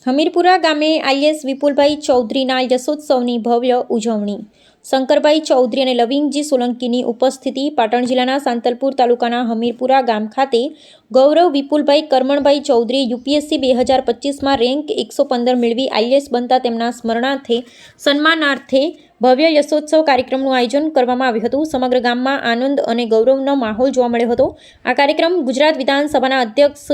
હમીરપુરા ગામે આઈએસ વિપુલભાઈ ચૌધરીના યશોત્સવની ભવ્ય ઉજવણી. શંકરભાઈ ચૌધરી અને લવિંગજી સોલંકીની ઉપસ્થિતિ. પાટણ જિલ્લાના સાંતલપુર તાલુકાના હમીરપુરા ગામ ખાતે ગૌરવ વિપુલભાઈ કરમણભાઈ ચૌધરી યુપીએસસી 2025માં રેન્ક 115 મેળવી આઈએસ બનતા તેમના સ્મરણાર્થે સન્માનાર્થે ભવ્ય યશોત્સવ કાર્યક્રમનું આયોજન કરવામાં આવ્યું હતું. સમગ્ર ગામમાં આનંદ અને ગૌરવનો માહોલ જોવા મળ્યો હતો. આ કાર્યક્રમ ગુજરાત વિધાનસભાના અધ્યક્ષ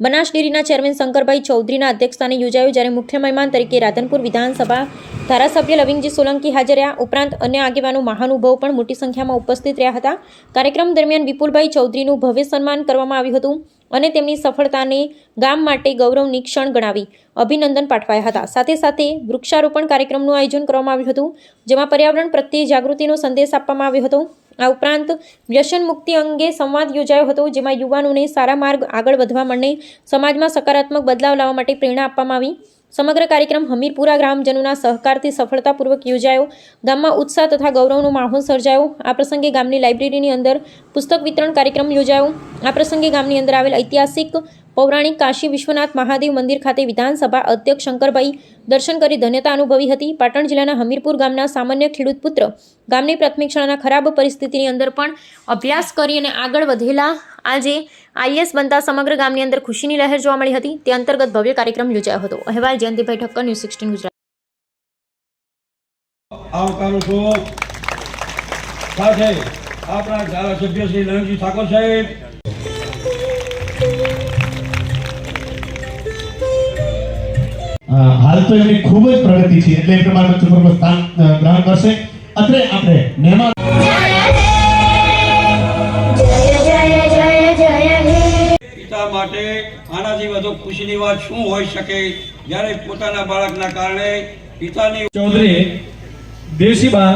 બનાસ ડેરીના ચેરમેન શંકરભાઈ ચૌધરીના અધ્યક્ષસ્થાને યોજાયો, જ્યારે મુખ્ય મહેમાન તરીકે રાધનપુર વિધાનસભા ધારાસભ્ય લવિંગજી સોલંકી હાજર રહ્યા. ઉપરાંત અન્ય આગેવાનો મહાનુભાવો પણ મોટી સંખ્યામાં ઉપસ્થિત રહ્યા હતા. કાર્યક્રમ દરમિયાન વિપુલભાઈ ચૌધરીનું ભવ્ય સન્માન કરવામાં આવ્યું હતું અને તેમની સફળતાને ગામ માટે ગૌરવની ક્ષણ ગણાવી અભિનંદન પાઠવાયા હતા. સાથે સાથે વૃક્ષારોપણ કાર્યક્રમનું આયોજન કરવામાં આવ્યું હતું, જેમાં પર્યાવરણ પ્રત્યે જાગૃતિનો સંદેશ આપવામાં આવ્યો હતો. આ ઉપરાંત વ્યસન મુક્તિ અંગે સંવાદ યોજાયો હતો, જેમાં યુવાનોને સારા માર્ગ આગળ વધવા માટે સમાજમાં સકારાત્મક બદલાવ લાવવા માટે પ્રેરણા આપવામાં આવી. સમગ્ર કાર્યક્રમ હમીરપુરા ગ્રામજનોના સહકારથી સફળતાપૂર્વક યોજાયો. ગામમાં ઉત્સાહ તથા ગૌરવનો માહોલ સર્જાયો. આ પ્રસંગે ગામની લાઇબ્રેરીની અંદર પુસ્તક વિતરણ કાર્યક્રમ યોજાયો. આ પ્રસંગે ગામની અંદર આવેલ ઐતિહાસિક પૌરાણિક કાશી વિશ્વનાથ મહાદેવ મંદિર ખાતે વિધાનસભા અધ્યક્ષ શંકરભાઈ દર્શન કરી ધન્યતા અનુભવી હતી. પાટણ જિલ્લાના હમીરપુર ગામના સામાન્ય ખેડૂત પુત્ર ગામની પ્રાથમિક શાળાના ખરાબ પરિસ્થિતિની અંદર પણ અભ્યાસ કરી અને આગળ વધેલા આજે આઈએસ બનતા સમગ્ર ગામની અંદર ખુશીની લહેર જોવા મળી હતી. તે અંતર્ગત ભવ્ય કાર્યક્રમ યોજાયો હતો. અહેવાલ જયંતિભાઈ ઠક્કર, ન્યૂઝ 16 ગુજરાત. આવકારું છું સાથે આપણા ધારાસભ્ય શ્રી લવિંગજી ઠાકોર સાહેબ, હાલ તો એમની ખૂબ જ પ્રગતિ છે એટલે એ પ્રમાણે ચુંબકનું સ્થાન ગ્રહણ કરશે. અત્રે આપણે મહેમાન પિતા માટે આનાથી વધુ ખુશીની વાત શું હોઈ શકે, જ્યારે પોતાના બાળકના કારણે પિતાની ચૌધરી દેશીબા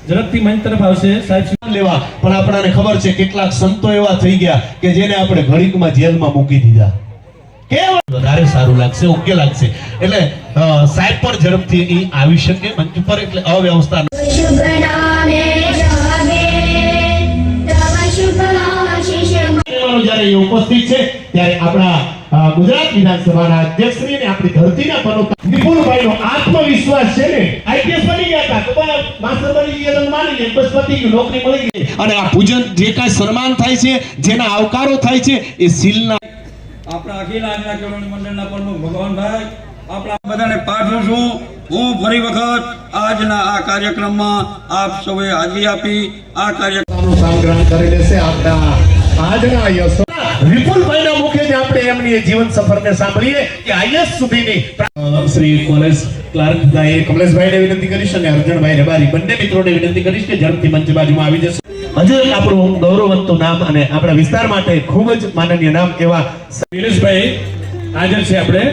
ઝડપથી મંચ તરફ આવશે. સાહેબ લેવા પણ આપણને ખબર છે કેટલાક સંતો એવા થઈ ગયા કે જેને આપણે ઘડીકમાં જેલમાં મૂકી દીધા. કેમ વધારે સારું લાગશે, ઓકે લાગશે. એટલે સાહેબ પણ ઝડપથી અહીં આવી શકે મંચ પર. એટલે અવ્યવસ્થા જ્યારે એ ઉપસ્થિત છે ત્યારે આપણા ગુજરાત વિધાનસભાના અધ્યક્ષ શ્રી અને આપણી ધરતીના પનોતા વિપુલભાઈનો આત્મવિશ્વાસ છે ને આઈપીએસ બની ગયા હતા તો માસ્ટર બની ગયા તો માની લે બસ પતિ ગયું, નોકરી મળી ગઈ. અને આ પૂજન જે કાંઈ સન્માન થાય છે, જેના આવકારો થાય છે, એ સિલના આપણા અખિલ આજના કેળવણી મંડળના પ્રમુખ ભગવાનભાઈ આપણા બધાને પાઠવું છું. હું ફરી વખત આજના આ કાર્યક્રમમાં આપ સૌએ હાજરી આપી આ કાર્યક્રમનું સંગ્રહ કરી લેશે. આપણા આજના યશો વિપુલભાઈના મુખેથી આપણે એમની જીવન સફરને સાંભળીએ કે આઈએસ સુધીની શ્રી કોલેજ ક્લાર્ક ભાઈ કમલેશભાઈને વિનંતી કરીશ અને અર્જુનભાઈ રબારી બંને મિત્રોને વિનંતી કરીશ કે ઝડપથી મંચ બાજુમાં આવી જશે. હજુ એક આપણું ગૌરવવંતું નામ અને આપણા વિસ્તાર માટે ખૂબ જ માનનીય નામ એવા નિલેશભાઈ હાજર છે આપણે.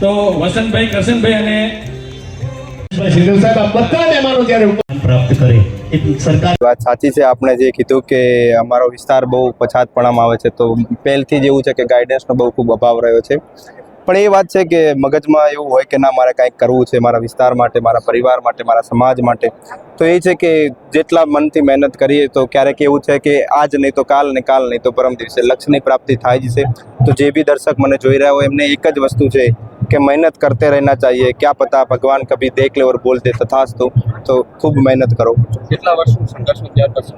તો વસંતભાઈ, કરશનભાઈ અને સિંધુ સાહેબ આ બધા મહેમાનો જ્યારે પ્રાપ્ત કરે એક સરકાર વાત સાચી છે. આપણે જે કીધું કે અમારો વિસ્તાર બહુ પછાતપણામાં આવે છે, તો પહેલથી જ એવું છે કે ગાઈડન્સનો બહુ ખૂબ અભાવ રહ્યો છે. પણ એ વાત છે કે મગજમાં એવું હોય કે ના મારે કાંઈક કરવું છે મારા વિસ્તાર માટે, મારા પરિવાર માટે, મારા સમાજ માટે. તો એ છે કે જેટલા મનથી મહેનત કરીએ તો ક્યારેક એવું છે કે આજ નહીં તો કાલ, ને કાલ નહીં તો પરમ દિવસે લક્ષ્યની પ્રાપ્તિ થાય જ છે. તો જે બી દર્શક મને જોઈ રહ્યા હોય એમને એક જ વસ્તુ છે કે મહેનત करते रहना चाहिए. क्या पता भगवान कभी देख ले और बोल दे तथास्तु. तो खूब મહેનત કરો. કેટલા વર્ષનું સંઘર્ષ વિચાર કરશો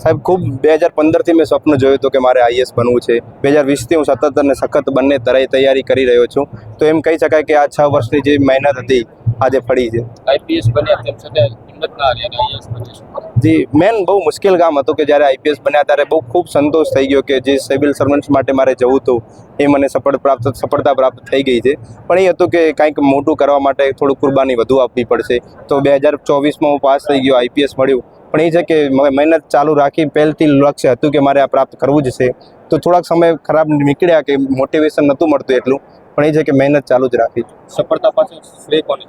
સાહેબ? ખૂબ 2015થી મેં સ્વપ્ન જોયું હતું કે મારે આઈએસ બનવું છે. 2020થી હું સતત અને સખત બંને તૈયારી કરી રહ્યો છું. તો એમ કહી શકાય કે આ 6 વર્ષની જે મહેનત હતી આજે ફળી છે. આઈપીએસ બન્યા તેમ છતાં હિંમત ના હારી અને આઈએસ બનીશું. જી, મેન બહુ મુશ્કેલ કામ હતું કે જ્યારે આઈપીએસ બન્યા ત્યારે બહુ ખૂબ સંતોષ થઈ ગયો કે જે સિવિલ સર્વન્ટ્સ માટે મારે જવું હતું એ મને સફળતા પ્રાપ્ત થઈ ગઈ છે. પણ એ હતું કે કંઈક મોટું કરવા માટે થોડું કુરબાની વધુ આપવી પડશે. તો 2024માં હું પાસ થઈ ગયો, આઈપીએસ મળ્યું. પણ એ છે કે મહેનત ચાલુ રાખી. પહેલથી લક્ષ્ય હતું કે મારે આ પ્રાપ્ત કરવું જ છે. તો થોડાક સમય ખરાબ નીકળ્યા કે મોટિવેશન નહોતું મળતું એટલું, પણ એ છે કે મહેનત ચાલુ જ રાખી. સફળતા પાછળ શ્રેય કોને?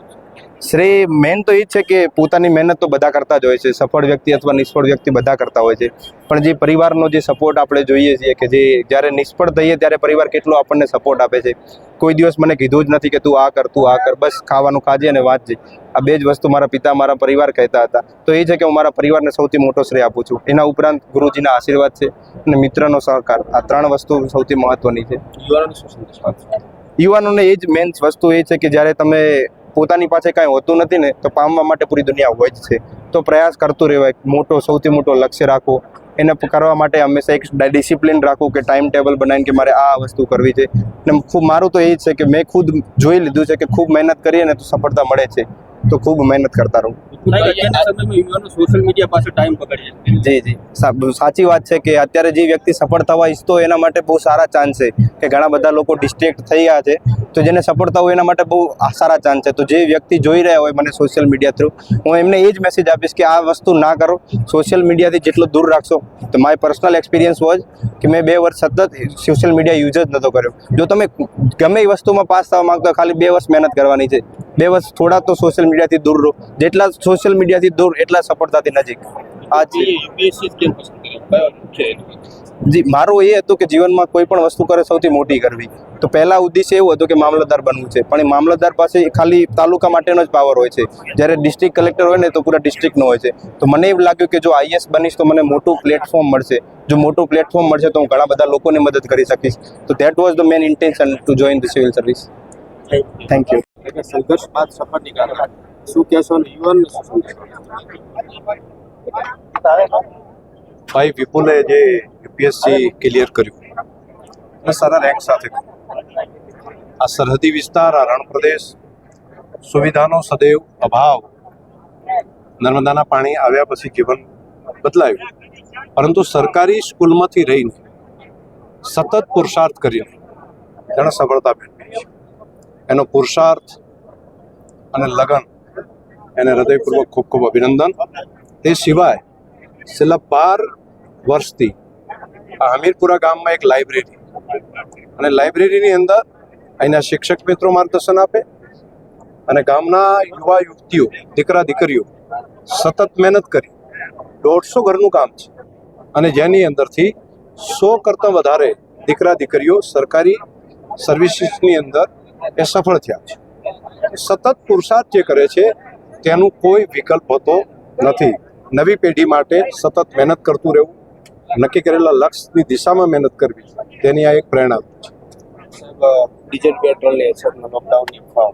શ્રેય મેન તો એ જ છે કે પોતાની મહેનત તો બધા કરતા જ હોય છે. સફળ વ્યક્તિ અથવા નિષ્ફળ વ્યક્તિ બધા કરતા હોય છે. પણ જે પરિવારનો જે સપોર્ટ આપણે જોઈએ છીએ કે જે જ્યારે નિષ્ફળ થઈએ ત્યારે પરિવાર કેટલો આપણને સપોર્ટ આપે છે. કોઈ દિવસ મને કીધું જ નથી કે તું આ કર, બસ ખાવાનું ખાજે અને વાંચજે. આ બે જ વસ્તુ મારા પિતા, મારા પરિવાર કહેતા હતા. તો એ છે કે હું મારા પરિવારને સૌથી મોટો શ્રેય આપું છું. એના ઉપરાંત ગુરુજીના આશીર્વાદ છે અને મિત્રનો સહકાર. આ 3 વસ્તુ સૌથી મહત્વની છે. યુવાનોને શું સંદેશ આપશો? યુવાનોને એ જ મેઇન વસ્તુ એ છે કે જ્યારે તમે પોતાની પાસે કાંઈ હોતું નથી ને તો પામવા માટે પૂરી દુનિયા હોય જ છે. તો પ્રયાસ કરતું રહેવાય, સૌથી મોટો લક્ષ્ય રાખો, એને કરવા માટે હંમેશા એક ડિસિપ્લિન રાખવું કે ટાઈમ ટેબલ બનાવીને કે મારે આ વસ્તુ કરવી છે. ને ખૂબ મારું તો એ જ છે કે મેં ખુદ જોઈ લીધું છે કે ખૂબ મહેનત કરીએ ને તો સફળતા મળે છે, તો ખૂબ મહેનત કરતા રહું. અત્યારના સમયમાં યુવાનો સોશિયલ મીડિયા પાસે ટાઈમ પકડીએ છે. જી સાચી વાત છે કે અત્યારે જે વ્યક્તિ સફળ થવા ઈચ્છતો હોય એના માટે બહુ સારા ચાન્સ છે કે ઘણા બધા લોકો ડિસ્ટ્રેક્ટ થઈ ગયા છે, તો જેને સફળતા હોય એના માટે બહુ સારા ચાન્સ છે. તો જે વ્યક્તિ જોઈ રહ્યા હોય મને સોશિયલ મીડિયા થ્રુ, હું એમને એ જ મેસેજ આપીશ કે આ વસ્તુ ના કરો. સોશિયલ મીડિયાથી જેટલું દૂર રાખશો, તો માય પર્સનલ એક્સપિરિયન્સ હોય કે મેં 2 વર્ષ સતત સોશિયલ મીડિયા યુઝ જ નહોતો કર્યો. જો તમે ગમે એ વસ્તુમાં પાસ થવા માંગતો હોય, ખાલી 2 વર્ષ મહેનત કરવાની છે. 2 વર્ષ થોડા તો સોશિયલ મીડિયાથી દૂર રહો, જેટલા સોશિયલ મીડિયાથી દૂર એટલા સફળતાથી નજીક. આ છે યુપીએસસી કેમ પસંદ કર્યું? કયો મુખ્ય હેતુ? જી, મારું એ હતું કે જીવનમાં કોઈ પણ વસ્તુ કરે સૌથી મોટી કરવી. તો પહેલા ઉદ્દેશ્ય એવું હતું કે મામલતદાર બનવું છે, પણ એ મામલતદાર પાસે ખાલી તાલુકા માટેનો જ પાવર હોય છે, જ્યારે ડિસ્ટ્રિક્ટ કલેક્ટર હોય ને તો પૂરા ડિસ્ટ્રિક્ટનો હોય છે. તો મને એવું લાગ્યું કે જો આઈએસ બનીશ તો મને મોટું પ્લેટફોર્મ મળશે. જો મોટું પ્લેટફોર્મ મળશે તો હું ઘણા બધા લોકોની મદદ કરી શકીશ. તો that was the main intention to join the civil service. Thank you. એટલે સંઘર્ષ બાદ સફળની કારણ શું કહેશો અને યુવાનને શું સંદેશો? ભાઈ વિપુલે જે યુપીએસસી ક્લિયર કર્યું અને સારા રેન્ક સાથે કર્યું. આ સરહદી વિસ્તાર, આ રણ પ્રદેશ, સુવિધાનો સદૈવ અભાવ, નર્મદાના પાણી આવ્યા પછી જીવન બદલાયું, પરંતુ સરકારી સ્કૂલમાંથી રહીને સતત પુરુષાર્થ કર્યો તેણે સફળતા મેળવી છે. એનો પુરુષાર્થ અને લગન એને હૃદયપૂર્વક ખૂબ ખૂબ અભિનંદન. તે સિવાય છેલ્લા 12 વર્ષથી આ હમીરપુરા ગામમાં એક લાઇબ્રેરી, અને લાઇબ્રેરીની અંદર અહીંના શિક્ષક મિત્રો માર્ગદર્શન આપે અને ગામના યુવા યુવતીઓ, દીકરા દીકરીઓ સતત મહેનત કરી 150 ઘરનું કામ છે, અને જેની અંદરથી 100 કરતાં વધારે દીકરા દીકરીઓ સરકારી સર્વિસીસની અંદર એ સફળ થયા છે. સતત પુરુષાર્થ જે કરે છે તેનું કોઈ વિકલ્પ હોતો નથી. નવી પેઢી માટે સતત મહેનત કરતું રહેવું, નક્કી કરેલા લક્ષ્યની દિશામાં મહેનત કરવી, તેની આ એક પ્રેરણા છે. ડીઝલ પેટ્રોલની અછતનો લોકડાઉનની અફવાઓ